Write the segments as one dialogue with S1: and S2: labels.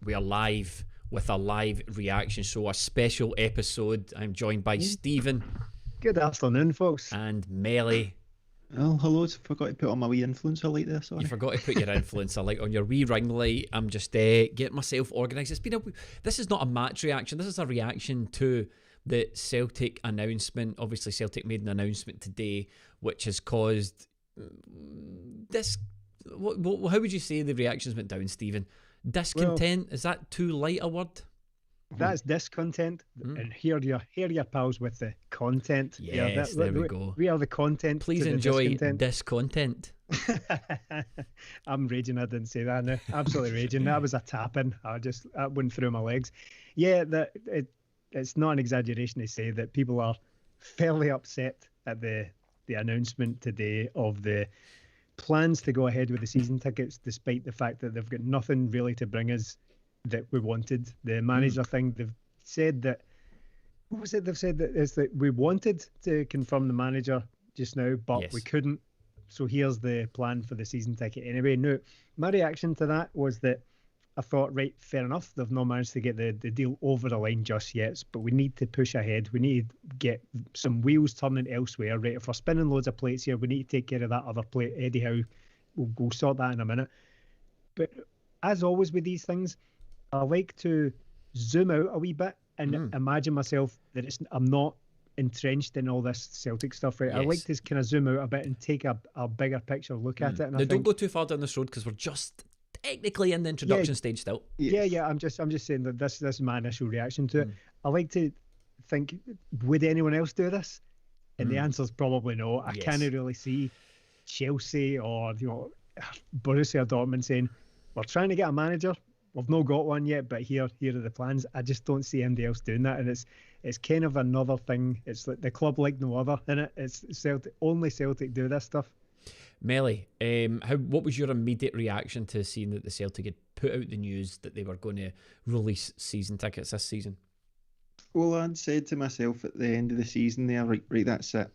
S1: We are live with a live reaction show, a special episode. I'm joined by Stephen.
S2: Good afternoon, folks.
S1: And Melly.
S3: Oh, hello. I forgot to put on my wee influencer light there, sorry.
S1: You forgot to put your influencer light on your wee ring light. I'm just getting myself organised. This is not a match reaction. This is a reaction to the Celtic announcement. Obviously, Celtic made an announcement today, which has caused this... how would you say the reactions went down, Stephen? Discontent? Is that too light a word?
S2: That's discontent, and here your pals with the content.
S1: Yes, there we go.
S2: We are the content.
S1: Please enjoy discontent.
S2: I'm raging. I didn't say that. No, absolutely raging. That was a tap-in. I went through my legs. Yeah, it's not an exaggeration to say that people are fairly upset at the announcement today of the plans to go ahead with the season tickets, despite the fact that they've got nothing really to bring us that we wanted. The manager thing, they've said that, what was it they've said? That is that we wanted to confirm the manager just now, but we couldn't. So here's the plan for the season ticket anyway. No, my reaction to that was that I thought, right, fair enough, they've not managed to get the deal over the line just yet, but we need to push ahead. We need to get some wheels turning elsewhere, right? If we're spinning loads of plates here, we need to take care of that other plate. Eddie Howe, we'll sort that in a minute. But as always with these things, I like to zoom out a wee bit and imagine myself that I'm not entrenched in all this Celtic stuff, right? I like to kind of zoom out a bit and take a bigger picture look at it. And
S1: now, don't go too far down this road because we're just technically in the introduction stage still.
S2: Yeah. I'm just saying that this is my initial reaction to it. I like to think, would anyone else do this? And the answer's probably no. I can't really see Chelsea or Borussia Dortmund saying, we're trying to get a manager. We've not got one yet, but here are the plans. I just don't see anybody else doing that, and it's kind of another thing. It's like the club like no other, innit? It's Celtic. Only Celtic do this stuff.
S1: Melly, what was your immediate reaction to seeing that the Celtic had put out the news that they were going to release season tickets this season?
S3: Well, I'd said to myself at the end of the season there, right, that's it.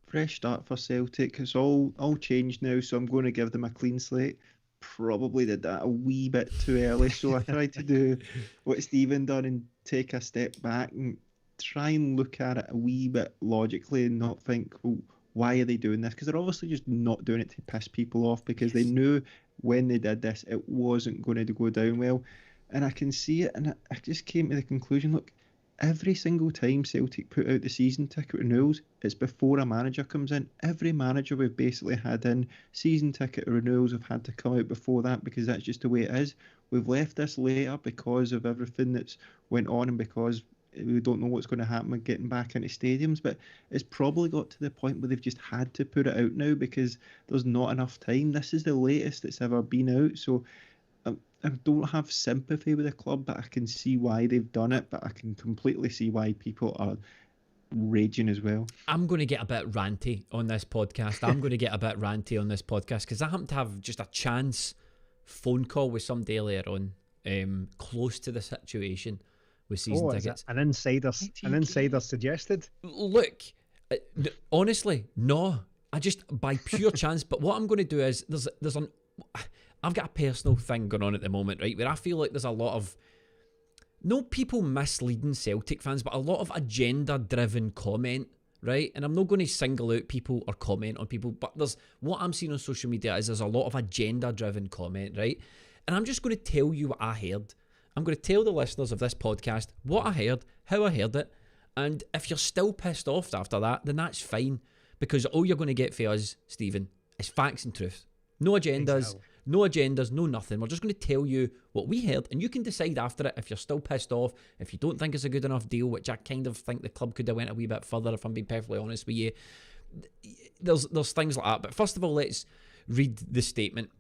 S3: Fresh start for Celtic. It's all changed now, so I'm going to give them a clean slate. Probably did that a wee bit too early, so I tried to do what Stephen done and take a step back and try and look at it a wee bit logically and not think, well, why are they doing this? Because they're obviously just not doing it to piss people off, because they knew when they did this it wasn't going to go down well. And I can see it, and I just came to the conclusion, look, every single time Celtic put out the season ticket renewals, it's before a manager comes in. Every manager we've basically had in, season ticket renewals have had to come out before that, because that's just the way it is. We've left this later because of everything that's went on and because we don't know what's going to happen with getting back into stadiums, but it's probably got to the point where they've just had to put it out now because there's not enough time. This is the latest it's ever been out, so I don't have sympathy with the club, but I can see why they've done it, but I can completely see why people are raging as well.
S1: I'm going to get a bit ranty on this podcast. Because I happen to have just a chance phone call with somebody earlier on, close to the situation with season tickets.
S2: An insider suggested.
S1: Look, honestly, no. I just by pure chance. But what I'm going to do is I've got a personal thing going on at the moment, right, where I feel like there's a lot of, no people misleading Celtic fans, but a lot of agenda-driven comment, right? And I'm not going to single out people or comment on people, but what I'm seeing on social media is there's a lot of agenda-driven comment, right? And I'm just going to tell you what I heard. I'm going to tell the listeners of this podcast what I heard, how I heard it, and if you're still pissed off after that, then that's fine, because all you're going to get for us, Stephen, is facts and truth. No agendas. Exactly. No agendas, no nothing. We're just going to tell you what we heard, and you can decide after it if you're still pissed off, if you don't think it's a good enough deal, which I kind of think the club could have went a wee bit further, if I'm being perfectly honest with you. There's things like that. But first of all, let's read the statement.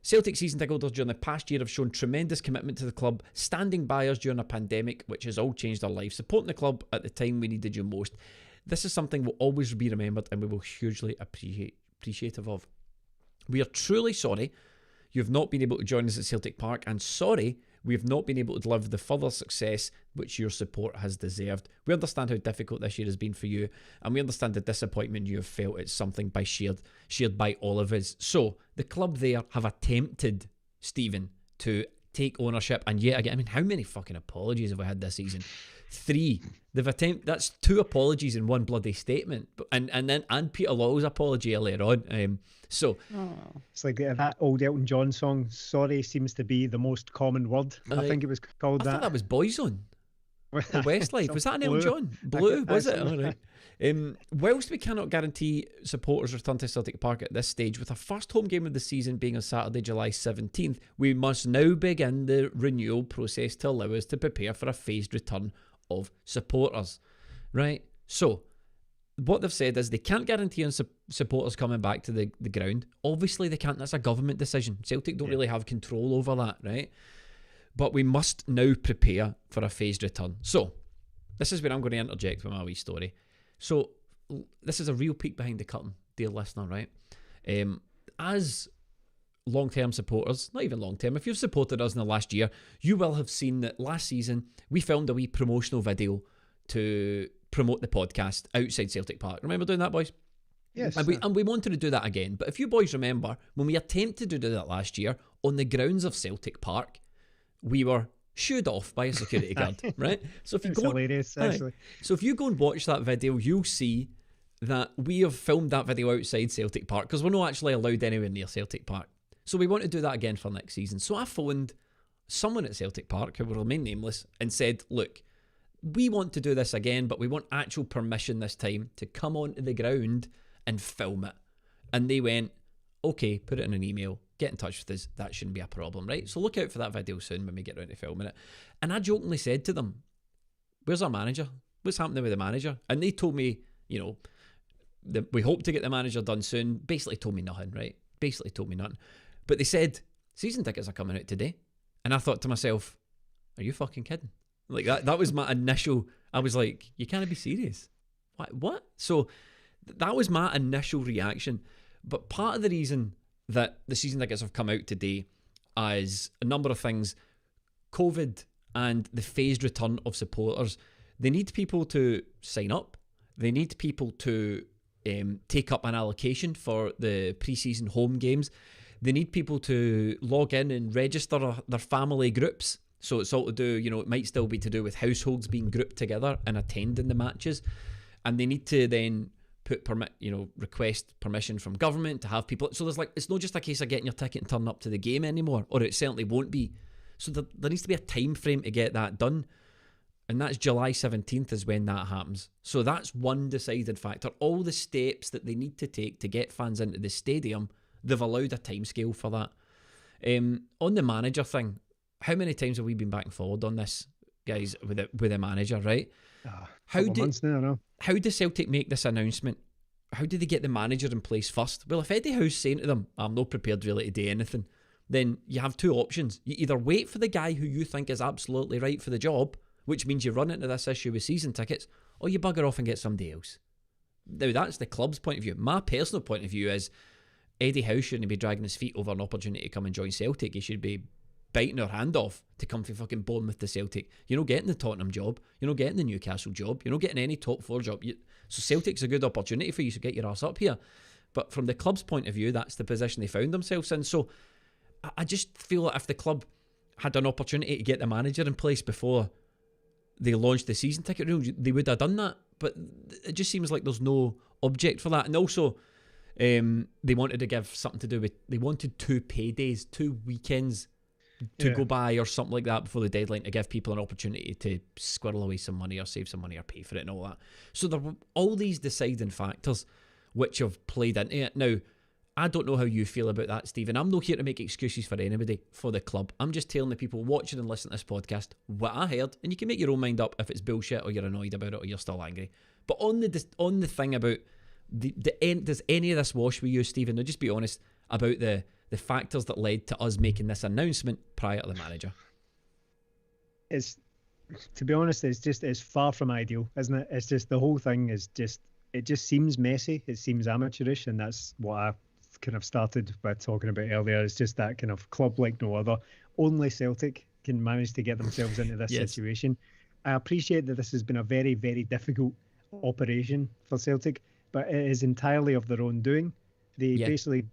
S1: Celtic season ticket holders during the past year have shown tremendous commitment to the club, standing by us during a pandemic which has all changed our lives, supporting the club at the time we needed you most. This is something will always be remembered and we will hugely appreciative of. We are truly sorry you have not been able to join us at Celtic Park, and sorry we have not been able to deliver the further success which your support has deserved. We understand how difficult this year has been for you, and we understand the disappointment you have felt. It's something shared by all of us. So the club there have attempted, Stephen, to take ownership. And yet again, I mean, how many fucking apologies have we had this season? 3. That's 2 apologies in one bloody statement. And Peter Lawwell's apology earlier on.
S2: It's like that old Elton John song, sorry seems to be the most common word. I think it was called that.
S1: I thought that was Boyzone. Or Westlife. Was that an Elton John?
S2: Blue,
S1: was it? All right. Whilst we cannot guarantee supporters return to Celtic Park at this stage, with our first home game of the season being on Saturday, July 17th, we must now begin the renewal process to allow us to prepare for a phased return of supporters. Right? So, what they've said is they can't guarantee on supporters coming back to the ground. Obviously, they can't. That's a government decision. Celtic don't really have control over that, right? But we must now prepare for a phased return. So, this is where I'm going to interject with my wee story. So, this is a real peek behind the curtain, dear listener, right? As long-term supporters, not even long-term, if you've supported us in the last year, you will have seen that last season we filmed a wee promotional video to promote the podcast outside Celtic Park. Remember doing that, boys?
S2: Yes.
S1: And we wanted to do that again. But if you boys remember, when we attempted to do that last year on the grounds of Celtic Park, we were shooed off by a security guard, right? So if you
S2: it's
S1: go,
S2: hilarious, actually.
S1: So if you go and watch that video, you'll see that we have filmed that video outside Celtic Park because we're not actually allowed anywhere near Celtic Park. So we want to do that again for next season. So I phoned someone at Celtic Park, who will remain nameless, and said, look, we want to do this again, but we want actual permission this time to come onto the ground and film it. And they went, okay, put it in an email, get in touch with us, that shouldn't be a problem, right? So look out for that video soon when we get around to filming it. And I jokingly said to them, where's our manager? What's happening with the manager? And they told me, you know, we hope to get the manager done soon. Basically told me nothing, right? Basically told me nothing. But they said, season tickets are coming out today. And I thought to myself, are you fucking kidding? Like that was my initial, I was like, you can't be serious. What? So that was my initial reaction. But part of the reason that the season tickets have come out today is a number of things. COVID and the phased return of supporters. They need people to sign up. They need people to take up an allocation for the pre-season home games. They need people to log in and register their family groups. So it's all to do, you know, it might still be to do with households being grouped together and attending the matches. And they need to then request permission from government to have people. So there's it's not just a case of getting your ticket and turning up to the game anymore, or it certainly won't be. So there needs to be a time frame to get that done. And that's July 17th is when that happens. So that's one deciding factor. All the steps that they need to take to get fans into the stadium, they've allowed a timescale for that. On the manager thing, how many times have we been back and forward on this, guys, with a manager, right?
S2: How
S1: does Celtic make this announcement? How do they get the manager in place first? Well, if Eddie Howe's saying to them, I'm not prepared really to do anything, then you have two options. You either wait for the guy who you think is absolutely right for the job, which means you run into this issue with season tickets, or you bugger off and get somebody else. Now, that's the club's point of view. My personal point of view is Eddie Howe shouldn't be dragging his feet over an opportunity to come and join Celtic. He should be biting her hand off to come from fucking Bournemouth to Celtic. You're not getting the Tottenham job. You're not getting the Newcastle job. You're not getting any top four job. So Celtic's a good opportunity for you to get your ass up here. But from the club's point of view, that's the position they found themselves in. So I just feel like if the club had an opportunity to get the manager in place before they launched the season ticket rule, they would have done that. But it just seems like there's no object for that. And also, they wanted to give something to do with, they wanted 2 paydays, 2 weekends to go by or something like that before the deadline to give people an opportunity to squirrel away some money or save some money or pay for it and all that. So there were all these deciding factors which have played into it. Now, I don't know how you feel about that, Stephen. I'm not here to make excuses for anybody, for the club. I'm just telling the people watching and listening to this podcast what I heard, and you can make your own mind up if it's bullshit or you're annoyed about it or you're still angry. But on the thing about the end, does any of this wash with you, Stephen? Now, just be honest about the factors that led to us making this announcement prior to the manager.
S2: It's, to be honest, it's far from ideal, isn't it? It's just, the whole thing is just, it just seems messy. It seems amateurish, and that's what I kind of started by talking about earlier. It's just that kind of club like no other. Only Celtic can manage to get themselves into this situation. I appreciate that this has been a very, very difficult operation for Celtic, but it is entirely of their own doing. They basically,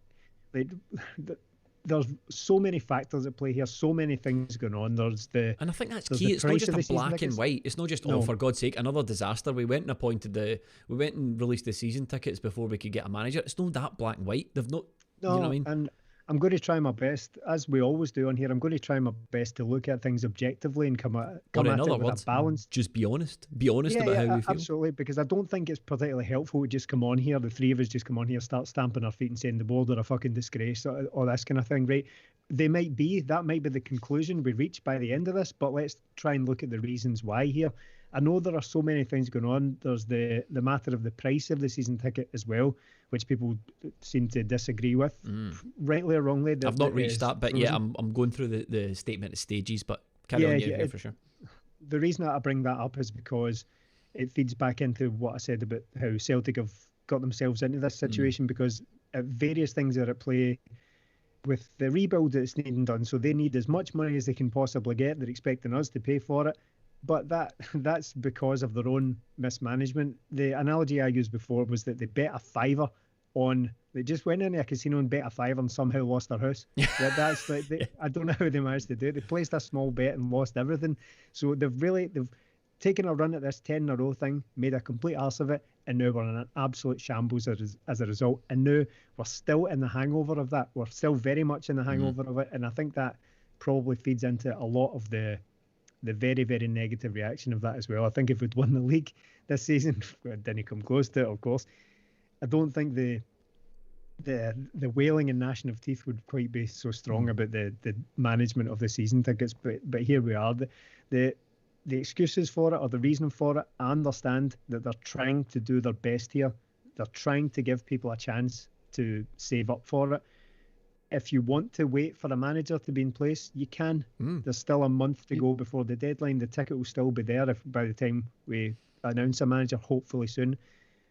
S2: there's so many factors at play here, so many things going on.
S1: And I think that's key. It's not just a black and white. It's not just,
S2: No.
S1: oh, for God's sake, another disaster. We went and released the season tickets before we could get a manager. It's not that black and white. They've not,
S2: No,
S1: you know what I mean?
S2: and I'm going to try my best, as we always do on here. I'm going to try my best to look at things objectively and come at
S1: Or in
S2: it
S1: other
S2: with
S1: words,
S2: a balance.
S1: just be honest. Be honest about how we feel.
S2: Absolutely, because I don't think it's particularly helpful to just come on here, the three of us just come on here, start stamping our feet and saying the board are a fucking disgrace, or this kind of thing, right? That might be the conclusion we reach by the end of this, but let's try and look at the reasons why here. I know there are so many things going on. There's the matter of the price of the season ticket as well, which people seem to disagree with, rightly or wrongly.
S1: I've not reached that, but yeah, I'm going through the statement of stages, but carry on, yeah, for sure.
S2: The reason that I bring that up is because it feeds back into what I said about how Celtic have got themselves into this situation, because various things are at play with the rebuild that's needing done. So they need as much money as they can possibly get. They're expecting us to pay for it. But that's because of their own mismanagement. The analogy I used before was that they bet a fiver on. They just went into a casino and bet a fiver and somehow lost their house. That's like I don't know how they managed to do it. They placed a small bet and lost everything. So they've taken a run at this 10 in a row thing, made a complete arse of it, and now we're in an absolute shambles as a result. And now we're still in the hangover of that. We're still very much in the hangover of it. And I think that probably feeds into a lot of the very, very negative reaction of that as well. I think if we'd won the league this season, we didn't come close to it, of course. I don't think the wailing and gnashing of teeth would quite be so strong about the management of the season tickets. But here we are. The excuses for it or the reason for it, I understand that they're trying to do their best here. They're trying to give people a chance to save up for it. If you want to wait for a manager to be in place, you can. There's still a month to go before the deadline. The ticket will still be there by the time we announce a manager, hopefully soon.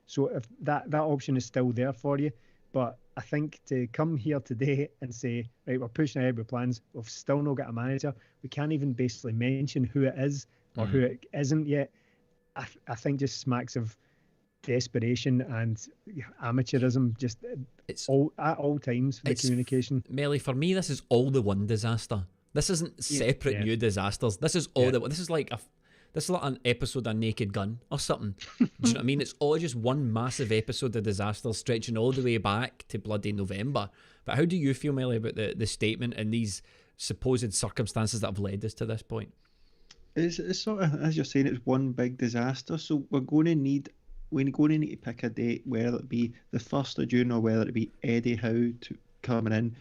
S2: So if that option is still there for you. But I think to come here today and say, right, we're pushing ahead with plans, we've still not got a manager, we can't even basically mention who it is or who it isn't yet, I think just smacks of desperation and amateurism, just at all times, the communication.
S1: Melly, for me, this is all the one disaster. This isn't separate new disasters. This is all this is like an episode of Naked Gun or something. Do you know what I mean? It's all just one massive episode of disasters stretching all the way back to bloody November. But how do you feel, Melly, about the statement and these supposed circumstances that have led us to this point?
S3: It's sort of, as you're saying, it's one big disaster. So we're going to need to pick a date, whether it be the 1st of June or whether it be Eddie Howe coming in,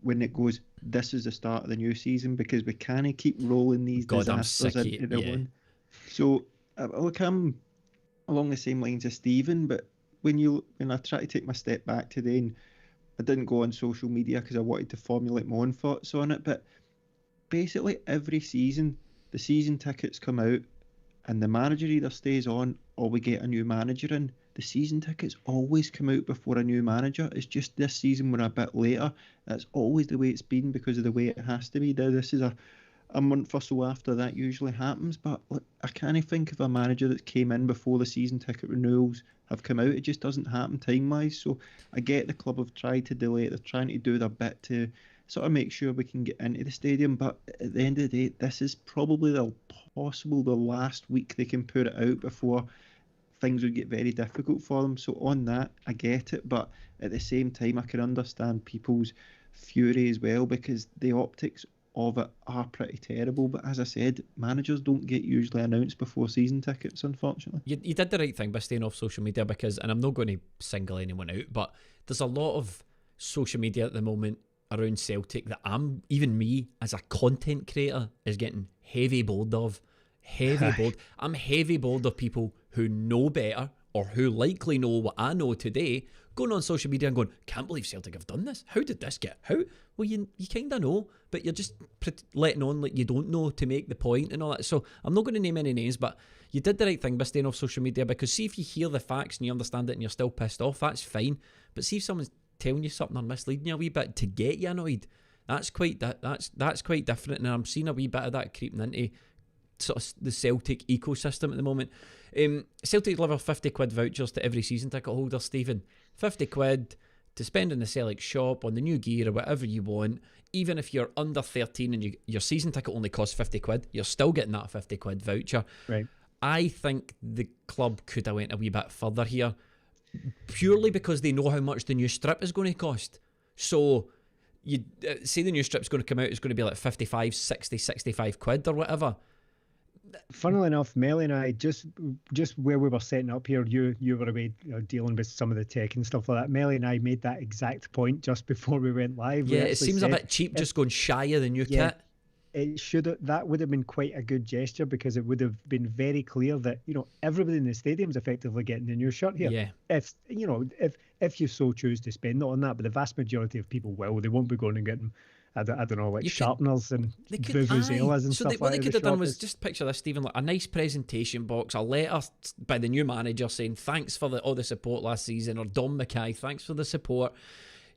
S3: when it goes, this is the start of the new season, because we can't keep rolling these disasters into one. So look, I'm along the same lines as Stephen, but when I try to take my step back today, and I didn't go on social media because I wanted to formulate my own thoughts on it, but basically every season the season tickets come out and the manager either stays on or we get a new manager in. The season tickets always come out before a new manager. It's just this season we're a bit later. That's always the way it's been because of the way it has to be. Now this is a month or so after that usually happens, but look, I can't think of a manager that came in before the season ticket renewals have come out. It just doesn't happen time-wise. So I get the club have tried to delay it. They're trying to do their bit to sort of make sure we can get into the stadium, but at the end of the day, this is probably the last week they can put it out before things would get very difficult for them. So on that, I get it, but at the same time, I can understand people's fury as well, because the optics of it are pretty terrible. But as I said, managers don't get usually announced before season tickets, unfortunately.
S1: You did the right thing by staying off social media, because, and I'm not going to single anyone out, but there's a lot of social media at the moment around Celtic that even me as a content creator is getting heavy bored of. I'm heavy bored of people who know better or who likely know what I know today, going on social media and going, can't believe Celtic have done this. How did this get? How? Well, you kind of know, but you're just letting on like you don't know to make the point and all that. So I'm not going to name any names, but you did the right thing by staying off social media, because see if you hear the facts and you understand it and you're still pissed off, that's fine. But see if someone's telling you something or misleading you a wee bit to get you annoyed, that's quite different. And I'm seeing a wee bit of that creeping into sort of the Celtic ecosystem at the moment. Celtic deliver £50 vouchers to every season ticket holder, Stephen. £50 to spend in the Celtic shop on the new gear or whatever you want. Even if you're under 13 and your season ticket only costs 50 quid, you're still getting that 50 quid voucher.
S2: Right.
S1: I think the club could have went a wee bit further here, purely because they know how much the new strip is going to cost. So you say the new strip's going to come out, it's going to be like 55, 60, 65 quid or whatever.
S2: Funnily enough, Melly and I, just where we were setting up here, you were away dealing with some of the tech and stuff like that. Melly and I made that exact point just before we went live.
S1: Yeah, it seems a bit cheap just going shy of the new kit.
S2: That would have been quite a good gesture, because it would have been very clear that everybody in the stadium's effectively getting a new shirt here.
S1: Yeah.
S2: If you so choose to spend it on that, but the vast majority of people will. They won't be going and getting I don't know, like sharpeners and vuvuzelas and stuff like that.
S1: What they could have done was just picture this, Stephen, like a nice presentation box, a letter by the new manager saying thanks for all the support last season, or Dom Mackay, thanks for the support.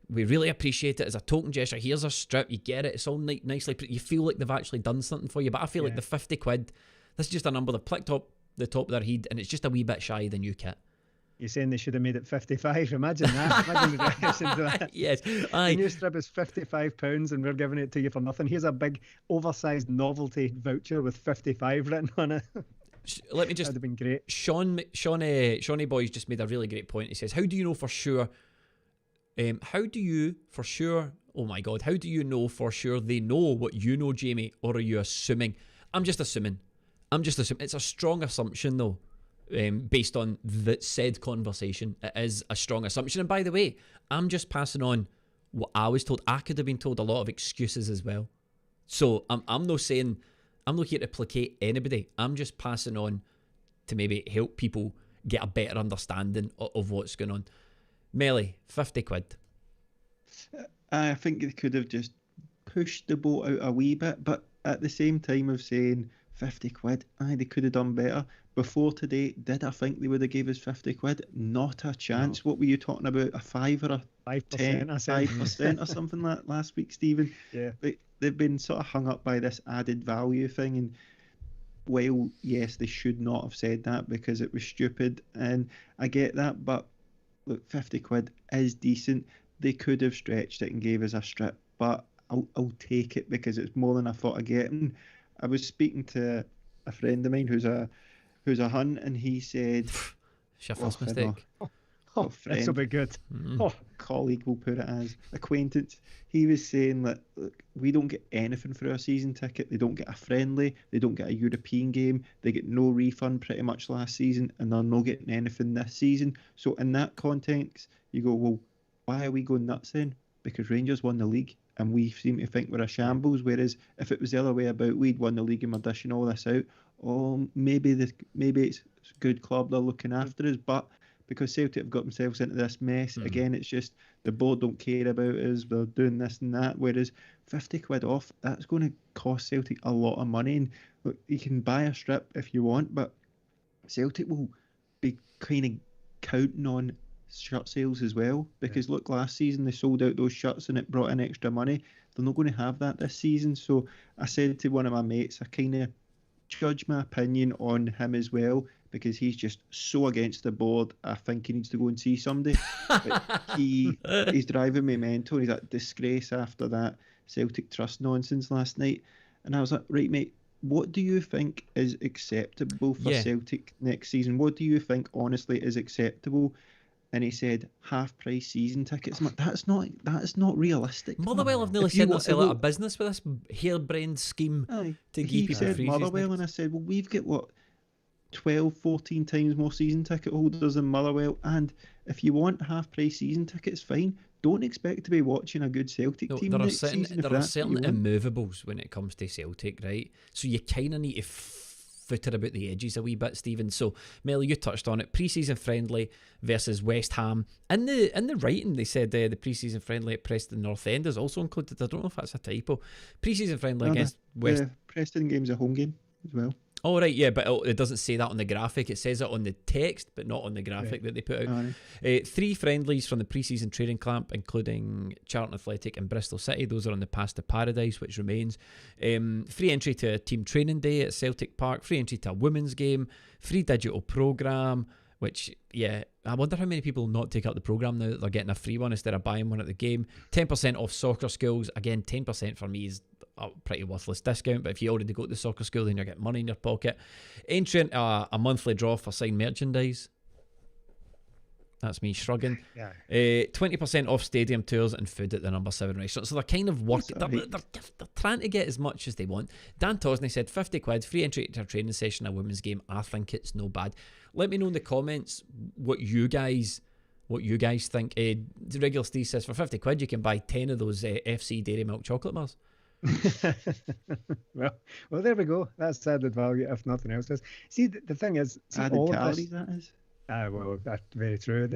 S1: We really appreciate it as a token gesture. Here's a strip, you get it. It's all nicely. You feel like they've actually done something for you. But I feel like the 50 quid, this is just a number they've plucked up the top of their head, and it's just a wee bit shy of the new kit.
S2: You're saying they should have made it 55? Imagine that. Imagine the reaction to that.
S1: Yes.
S2: The new strip is £55 and we're giving it to you for nothing. Here's a big oversized novelty voucher with 55 written on it.
S1: Let me just...
S2: That would have been great.
S1: Shawnee Boy's just made a really great point. He says, how do you know for sure... how do you know for sure they know what you know, Jamie? Or are you assuming? I'm just assuming. It's a strong assumption, though. Based on the said conversation, it is a strong assumption. And by the way, I'm just passing on what I was told. I could have been told a lot of excuses as well. So I'm not saying, I'm not here to placate anybody. I'm just passing on to maybe help people get a better understanding of what's going on. Melly, 50 quid.
S3: I think they could have just pushed the boat out a wee bit, but at the same time of saying 50 quid, they could have done better. Before today, did I think they would have gave us 50 quid? Not a chance. No. What were you talking about? A 5 or a
S2: 5%?
S3: 5% or something like last week, Stephen?
S2: Yeah.
S3: They've been sort of hung up by this added value thing, and well, yes, they should not have said that because it was stupid, and I get that, but look, 50 quid is decent. They could have stretched it and gave us a strip, but I'll take it because it's more than I thought of getting. I was speaking to a friend of mine who's a Hun, and he said,
S1: "Shuffle's mistake."
S2: This will be good.
S3: Colleague will put it as acquaintance. He was saying that, look, we don't get anything for our season ticket. They don't get a friendly. They don't get a European game. They get no refund pretty much last season, and they're not getting anything this season. So in that context, you go, well, why are we going nuts then? Because Rangers won the league, and we seem to think we're a shambles. Whereas if it was the other way about, we'd won the league and we're dishing all this out. Oh, maybe it's a good club, they're looking after us, but because Celtic have got themselves into this mess, again, it's just the board don't care about us, they're doing this and that, whereas 50 quid off, that's going to cost Celtic a lot of money. And look, you can buy a strip if you want, but Celtic will be kind of counting on shirt sales as well, because look, last season they sold out those shirts and it brought in extra money. They're not going to have that this season. So I said to one of my mates, I kind of judge my opinion on him as well, because he's just so against the board. I think he needs to go and see somebody. But he's driving me mental. He's at disgrace after that Celtic Trust nonsense last night. And I was like, right, mate, what do you think is acceptable for Celtic next season? What do you think honestly is acceptable? And he said half-price season tickets. I'm like, that's not realistic.
S1: Motherwell have nearly sent us out of business with this harebrained scheme to give people
S3: said
S1: free
S3: Motherwell, and I said, well, we've got what, 12, 14 times more season ticket holders than Motherwell, and if you want half-price season tickets, fine. Don't expect to be watching a good Celtic team next season.
S1: There are certain immovables when it comes to Celtic, right? So you kind of need to footer about the edges a wee bit, Stephen. So Mel, you touched on it. Pre-season friendly versus West Ham. In the writing, they said the pre-season friendly at Preston North End is also included. I don't know if that's a typo. Pre-season friendly against West.
S3: Preston game's a home game as well.
S1: Oh, right, yeah, but it doesn't say that on the graphic. It says it on the text, but not on the graphic that they put out. 3 friendlies from the pre-season training camp, including Charlton Athletic and Bristol City. Those are on the Path to Paradise, which remains. Free entry to a team training day at Celtic Park. Free entry to a women's game. Free digital programme. which, yeah, I wonder how many people not take up the programme now that they're getting a free one instead of buying one at the game. 10% off soccer schools. Again, 10% for me is a pretty worthless discount, but if you already go to the soccer school, then you're getting money in your pocket. Entry into a monthly draw for signed merchandise. That's me shrugging.
S2: Yeah.
S1: 20% off stadium tours and food at the number 7 restaurant. So they're kind of working. They're trying to get as much as they want. Dan Tosney said 50 quid, free entry to a training session, a women's game. I think it's no bad. Let me know in the comments what you guys think. The regular Steve says for 50 quid you can buy 10 of those FC Dairy Milk chocolate bars.
S2: well, there we go. That's added value if nothing else is. See, the thing is,
S3: added
S2: all
S3: calories,
S2: of this,
S3: that is.
S2: well, that's very true.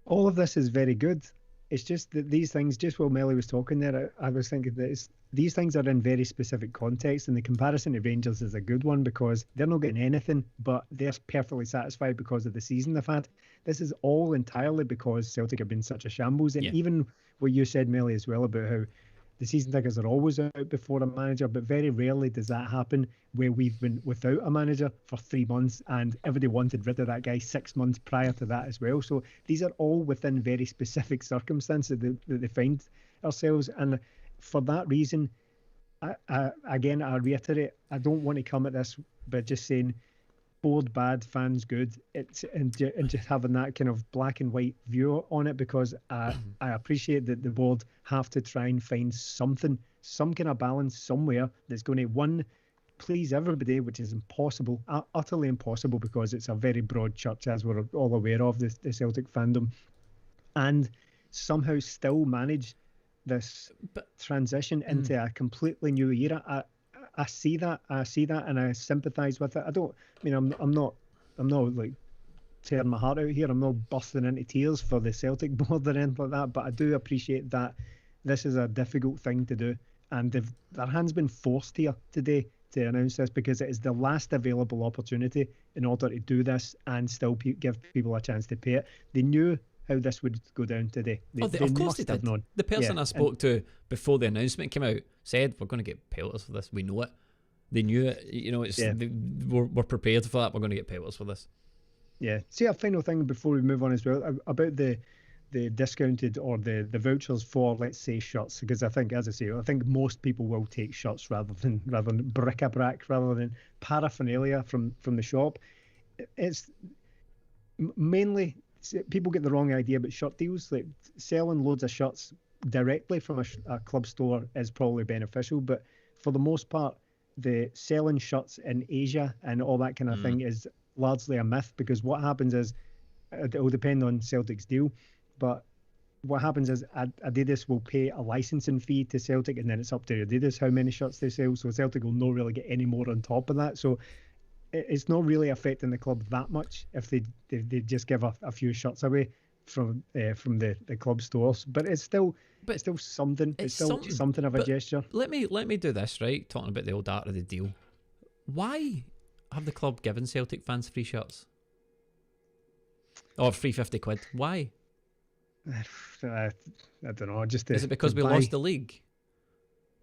S2: All of this is very good. It's just that these things, just while Melly was talking there, I was thinking that these things are in very specific context, and the comparison to Rangers is a good one because they're not getting anything, but they're perfectly satisfied because of the season they've had. This is all entirely because Celtic have been such a shambles, and even what you said, Melly, as well, about how the season tickets are always out before a manager, but very rarely does that happen where we've been without a manager for 3 months and everybody wanted rid of that guy 6 months prior to that as well. So these are all within very specific circumstances that they find ourselves. And for that reason, I reiterate, I don't want to come at this by just saying board bad, fans good. And just having that kind of black and white view on it, because I appreciate that the board have to try and find some kind of balance somewhere that's going to, please everybody, which is impossible, utterly impossible, because it's a very broad church, as we're all aware of, the Celtic fandom, and somehow still manage this transition into a completely new era. I see that, and I sympathise with it. I'm not like tearing my heart out here. I'm not bursting into tears for the Celtic board or anything like that. But I do appreciate that this is a difficult thing to do, and their hand's been forced here today to announce this because it is the last available opportunity in order to do this and still give people a chance to pay it. They knew how this would go down today.
S1: Of course they did.
S2: Known.
S1: The person I spoke to before the announcement came out said, we're going to get pelters for this. We know it. They knew it. We're prepared for that. We're going to get pelters for this.
S2: Yeah. See, a final thing before we move on as well, about the discounted or the vouchers for, let's say, shirts, because I think, as I say, I think most people will take shirts rather than bric-a-brac, rather than paraphernalia from the shop. It's mainly, people get the wrong idea about shirt deals. Like selling loads of shirts directly from a club store is probably beneficial, but for the most part, the selling shirts in Asia and all that kind of thing is largely a myth, because what happens is, it will depend on Celtic's deal, but what happens is Adidas will pay a licensing fee to Celtic, and then it's up to Adidas how many shirts they sell, so Celtic will not really get any more on top of that. So it's not really affecting the club that much if they just give a few shirts away from the club stores, but it's still something. It's still something of a gesture. Let
S1: me do this, right? Talking about the old art of the deal. Why have the club given Celtic fans free shirts? Or free 50 quid? Why?
S2: I don't know. Is
S1: it because we lost the league?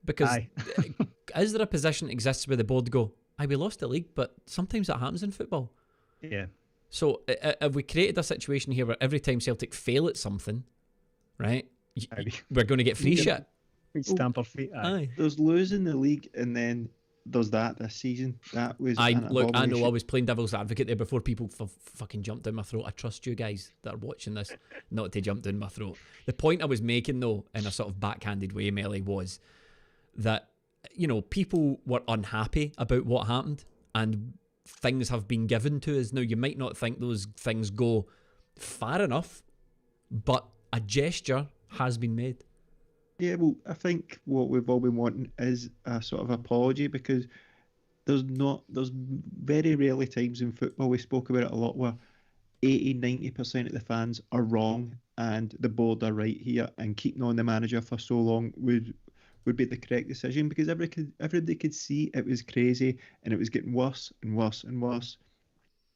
S1: Because is there a position that exists where the board go, we lost the league, but sometimes that happens in football.
S2: Yeah.
S1: So have we created a situation here where every time Celtic fail at something, right, we're going to get free shit?
S2: Stamp our feet.
S1: Aye.
S3: There's losing the league, and then there's that this season. That was
S1: I know I was playing devil's advocate there before people fucking jumped down my throat. I trust you guys that are watching this not to jump down my throat. The point I was making, though, in a sort of backhanded way, Melly, was that, people were unhappy about what happened, and things have been given to us. Now, you might not think those things go far enough, but a gesture has been made.
S3: Yeah, well, I think what we've all been wanting is a sort of apology, because there's very rarely times in football, we spoke about it a lot, where 80-90% of the fans are wrong and the board are right here, and keeping on the manager for so long would be the correct decision, because everybody could see it was crazy and it was getting worse and worse and worse.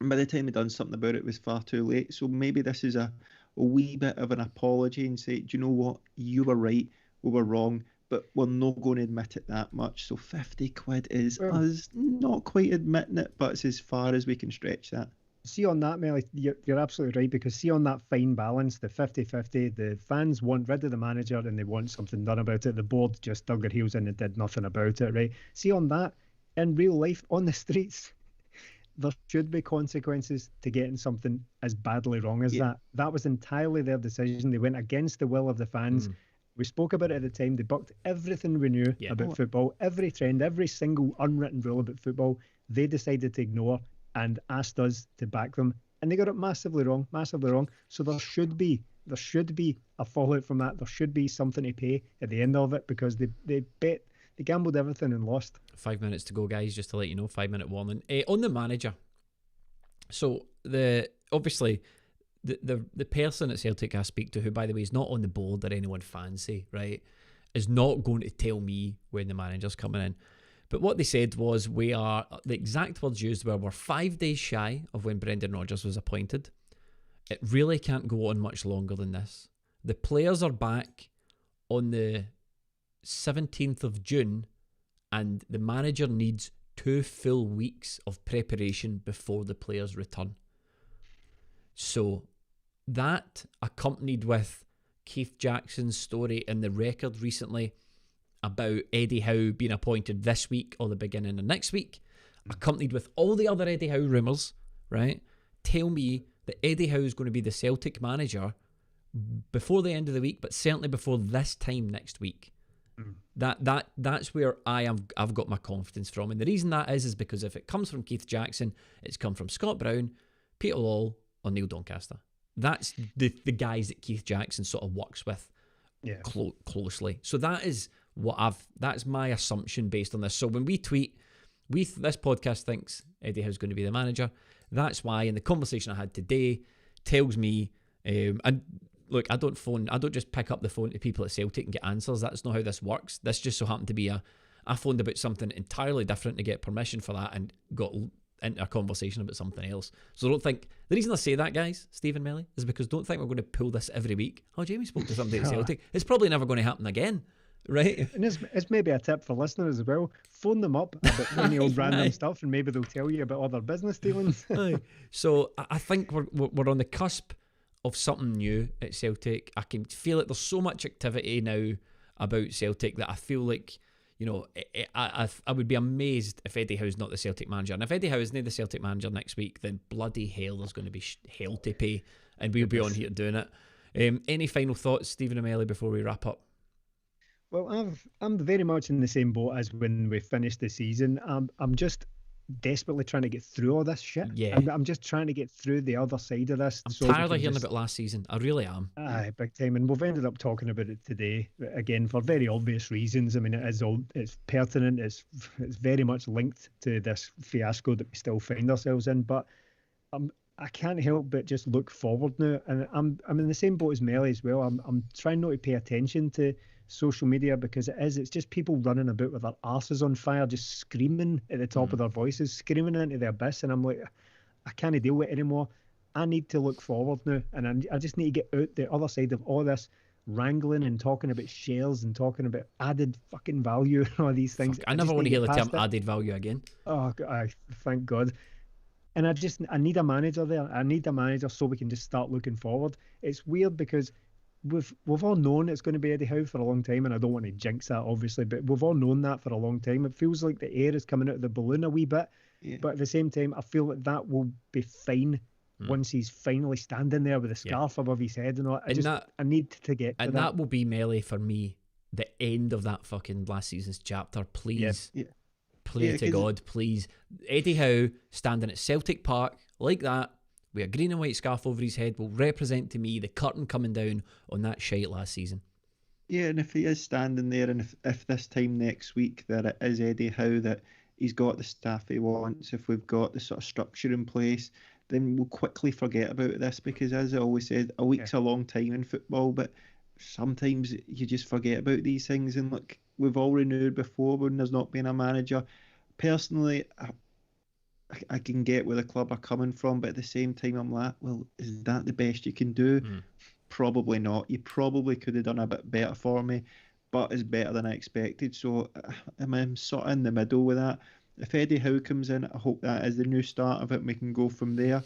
S3: And by the time they'd done something about it, it was far too late. So maybe this is a wee bit of an apology, and say, do you know what? You were right, we were wrong, but we're not going to admit it that much. So 50 quid is us not quite admitting it, but it's as far as we can stretch that.
S2: See on that, Melly, you're absolutely right, because see on that fine balance, the 50-50, the fans want rid of the manager and they want something done about it. The board just dug their heels in and did nothing about it, right? See on that, in real life, on the streets, there should be consequences to getting something as badly wrong as
S3: Yeah.
S2: that. That was entirely their decision. They went against the will of the fans. We spoke about it at the time. They bucked everything we knew
S1: Yeah.
S2: about football, every trend, every single unwritten rule about football. They decided to ignore and asked us to back them, and they got it massively wrong, massively wrong. So there should be a fallout from that. There should be something to pay at the end of it, because they gambled everything and lost.
S1: 5 minutes to go, guys, just to let you know, 5-minute warning. On the manager, so obviously the person at Celtic I speak to, who by the way is not on the board or anyone fancy, right, is not going to tell me when the manager's coming in. But what they said was, the exact words used were, we're 5 days shy of when Brendan Rodgers was appointed. It really can't go on much longer than this. The players are back on the 17th of June, and the manager needs 2 full weeks of preparation before the players return. So that, accompanied with Keith Jackson's story in the Record recently about Eddie Howe being appointed this week or the beginning of next week, accompanied with all the other Eddie Howe rumours, right, tell me that Eddie Howe is going to be the Celtic manager before the end of the week, but certainly before this time next week. That's where I've got my confidence from. And the reason that is because if it comes from Keith Jackson, it's come from Scott Brown, Peter Lawwell, or Neil Doncaster. That's the guys that Keith Jackson sort of works with closely. So that's my assumption based on this. So when we tweet, this podcast thinks Eddie Howe's going to be the manager. That's why, in the conversation I had today, tells me, and look, I don't just pick up the phone to people at Celtic and get answers. That's not how this works. This just so happened to be I phoned about something entirely different to get permission for that and got into a conversation about something else. So don't think, the reason I say that, guys, Stephen Melly, is because don't think we're going to pull this every week. Oh, Jamie spoke to somebody at Celtic. It's probably never going to happen again, right?
S2: And it's maybe a tip for listeners as well. Phone them up about any old random stuff, and maybe they'll tell you about other business dealings.
S1: So I think we're on the cusp of something new at Celtic. I can feel it. There's so much activity now about Celtic that I feel like, you know, I would be amazed if Eddie Howe's not the Celtic manager. And if Eddie Howe isn't the Celtic manager next week, then bloody hell, there's going to be hell to pay, and we'll be on here doing it. Any final thoughts, Stephen O'Malley, before we wrap up?
S2: Well, I'm very much in the same boat as when we finished the season. I'm just desperately trying to get through all this shit.
S1: Yeah.
S2: I'm just trying to get through the other side of this.
S1: I'm tired of hearing about last season. I really am.
S2: Aye, big time. And we've ended up talking about it today, again, for very obvious reasons. I mean, it's pertinent. It's very much linked to this fiasco that we still find ourselves in. But I can't help but just look forward now. And I'm in the same boat as Melly as well. I'm trying not to pay attention to social media, because it's just people running about with their arses on fire, just screaming at the top of their voices, screaming into the abyss, and I'm like, I can't deal with it anymore. I need to look forward now, and I just need to get out the other side of all this wrangling and talking about shares and talking about added fucking value and all these things.
S1: I never want to hear the term
S2: it.
S1: added value again.
S2: Oh, thank God. And I need a manager there. I need a manager so we can just start looking forward. It's weird because we've all known it's going to be Eddie Howe for a long time, and I don't want to jinx that, obviously, but we've all known that for a long time. It feels like the air is coming out of the balloon a wee bit, but at the same time, I feel like that will be fine once he's finally standing there with a scarf above his head and all. I need to get to that.
S1: And that will be, Melly, for me, the end of that fucking last season's chapter. Please, pray to God, please. Eddie Howe standing at Celtic Park like that, with a green and white scarf over his head, will represent to me the curtain coming down on that shite last season.
S3: Yeah, and if he is standing there, and if this time next week that it is Eddie Howe, that he's got the staff he wants, if we've got the sort of structure in place, then we'll quickly forget about this, because as I always said, a week's a long time in football, but sometimes you just forget about these things. And look, we've all renewed before when there's not been a manager. Personally, I can get where the club are coming from, but at the same time, I'm like, well, is that the best you can do? Probably not. You probably could have done a bit better for me, but it's better than I expected. So I'm sort of in the middle with that. If Eddie Howe comes in, I hope that is the new start of it and we can go from there.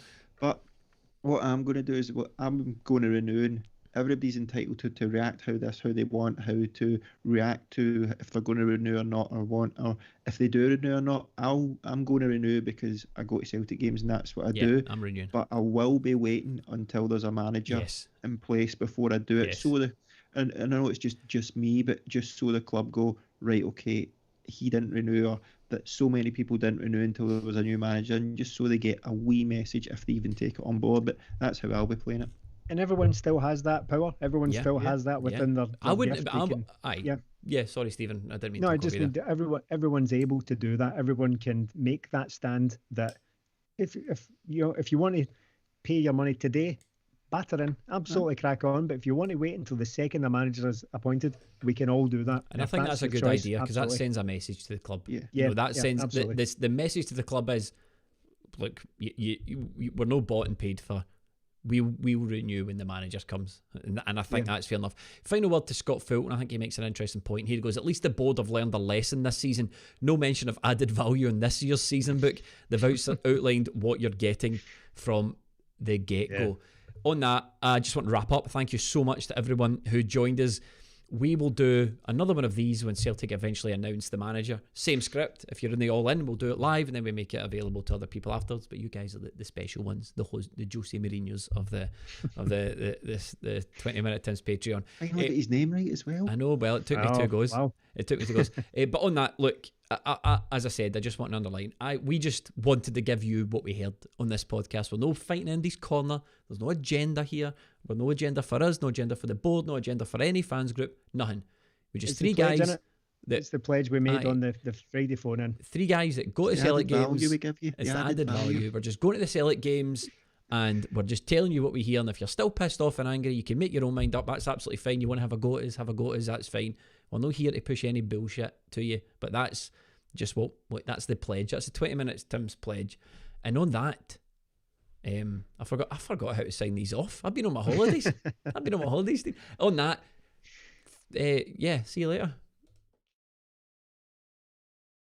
S3: what I'm going to do is what I'm going to renew. And everybody's entitled to react how they want, how to react to if they're going to renew or not, or if they do renew or not. I'm going to renew because I go to Celtic games and that's what I do.
S1: I'm renewing.
S3: But I will be waiting until there's a manager
S1: Yes.
S3: in place before I do it.
S1: Yes.
S3: So and I know it's just me, but just so the club go, right, okay, he didn't renew, or that so many people didn't renew until there was a new manager, and just so they get a wee message if they even take it on board. But that's how I'll be playing it.
S2: And everyone still has that power. Everyone
S1: Yeah.
S2: still has that within their
S1: I wouldn't.
S2: gift. They can-
S1: Yeah. Yeah. Sorry, Stephen. I didn't mean
S2: No,
S1: to
S2: I just
S1: cover you
S2: mean that everyone's able to do that. Everyone can make that stand. That if you want to pay your money today, batter in, absolutely crack on. But if you want to wait until the second the manager is appointed, we can all do that.
S1: And I
S2: If
S1: think that's a
S2: the
S1: good
S2: choice,
S1: idea because that
S2: absolutely.
S1: sends a message to the club.
S3: Yeah.
S1: You know,
S2: Yeah,
S1: that sends
S2: absolutely.
S1: the message to the club is, look, we're not bought and paid for. We will renew when the manager comes, and I think that's fair enough. Final word to Scott Fulton. I think he makes an interesting point. He goes, at least the board have learned a lesson this season. No mention of added value in this year's season book. They've outlined what you're getting from the get-go. On that, I just want to wrap up. Thank you so much to everyone who joined us. We will do another one of these when Celtic eventually announce the manager. Same script. If you're in the All In, we'll do it live and then we make it available to other people afterwards. But you guys are the special ones, the Jose Mourinho's of the 20-minute Tim's Patreon.
S3: I can look at his name right as well.
S1: I know. Well, it took me 2 goes.
S2: Wow.
S1: It took me 2 goes. But on that, look, as I said, I just want to underline, we just wanted to give you what we heard on this podcast. We're no fighting Indy's corner. There's no agenda here. We're no agenda for us, no agenda for the board, no agenda for any fans group, nothing. We're just
S2: It's
S1: three
S2: the pledge,
S1: guys.
S2: innit? It's the pledge we made
S1: Aye.
S2: on the Friday phone in.
S1: 3 guys that go to
S3: The
S1: Celtic
S3: added value
S1: games.
S3: we give you.
S1: It's
S3: The
S1: the
S3: added
S1: added value. We're just going to the Celtic games and we're just telling you what we hear. And if you're still pissed off and angry, you can make your own mind up. That's absolutely fine. You want to have a go at us, that's fine. We're not here to push any bullshit to you. But that's just what that's the pledge. That's the 20 minutes Tim's pledge. And on that, I forgot how to sign these off. I've been on my holidays. Steve. On that, see you later.